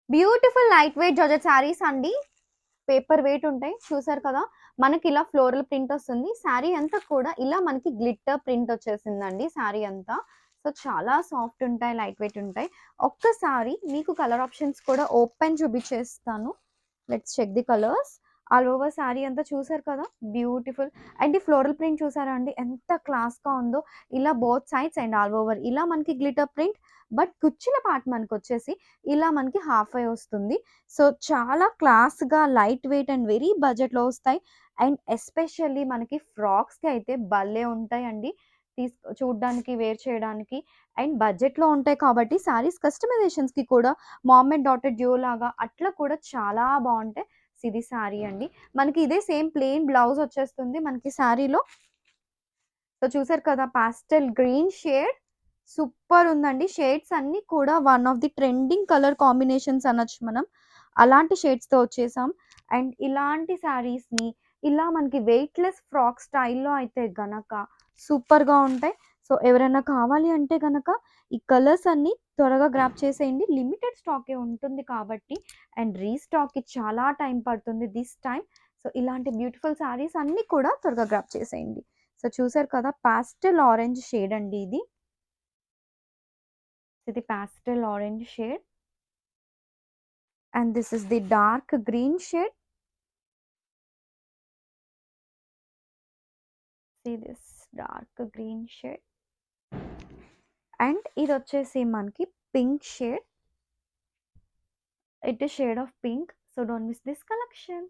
Beautiful light weight georgette sarees అండి. Paper wait ఉంటాయి. చూసారు కదా! మనకి ఇలా ఫ్లోరల్ ప్రింట్ వస్తుంది. శారీ అంతా కూడా ఇలా మనకి గ్లిట్టర్ ప్రింట్ వచ్చేసిందండి శారీ అంతా. సో, చాలా సాఫ్ట్ ఉంటాయి. లైట్ వెయిట్ ఉంటాయి. ఒక్కసారి మీకు కలర్ ఆప్షన్స్ కూడా ఓపెన్ చూపించేస్తాను. Let's check the colours. All over sari అంతా చూసారు కదా! బ్యూటిఫుల్. అండ్ ఈ ఫ్లోరల్ ప్రింట్ చూసారా అండి? ఎంత క్లాస్‌గా ఉందో. ఇలా both sides and all over ఇలా మనకి గ్లిటర్ ప్రింట్. బట్ కుచ్చుల పార్ట్ మనకొచ్చేసి ఇలా మనకి హాఫ్ ఐ వస్తుంది. సో, చాలా క్లాస్‌గా లైట్ వెయిట్ అండ్ వెరీ బడ్జెట్‌లో వస్తాయి. అండ్ ఎస్పెషల్లీ మనకి ఫ్రాక్స్‌కి అయితే భలే ఉంటాయండి. చూడ్డానికి, వేర్ చేయడానికి అండ్ బడ్జెట్‌లో ఉంటాయి కాబట్టి శారీస్ కస్టమైజేషన్స్‌కి కూడా మామ్ అండ్ డాటర్ డ్యూ లాగా అట్లా కూడా చాలా బావుంటాయి. ఇది శారీ అండి. మనకి ఇదే సేమ్ ప్లెయిన్ బ్లౌజ్ వచ్చేస్తుంది మనకి శారీలో. సో, చూసారు కదా! పాస్టెల్ గ్రీన్ షేడ్ సూపర్ ఉందండి. షేడ్స్ అన్నీ కూడా one of the trending colour combinations అనొచ్చు మనం. అలాంటి షేడ్స్‌తో వచ్చేసాం. అండ్ ఇలాంటి శారీస్‌ని ఇలా మనకి వెయిట్‌లెస్ ఫ్రాక్ స్టైల్‌లో అయితే గనక సూపర్‌గా ఉంటాయి. సో, ఎవరైనా కావాలి అంటే గనక ఈ కలర్స్ అన్నీ త్వరగా గ్రాబ్ చేసేయండి. లిమిటెడ్ స్టాకే ఉంటుంది కాబట్టి అండ్ రీస్టాక్‌కి చాలా టైం పడుతుంది దిస్ టైమ్. సో, ఇలాంటి బ్యూటిఫుల్ శారీస్ అన్నీ కూడా త్వరగా గ్రాబ్ చేసేయండి. సో, చూసారు కదా! పాస్టెల్ ఆరెంజ్ షేడ్ అండి ఇది. ఇది pastel orange shade. And this is the dark green shade. See this dark green shade. And ఇదొచ్చేసి మనకి pink shade. It is shade of pink. So, don't miss this collection.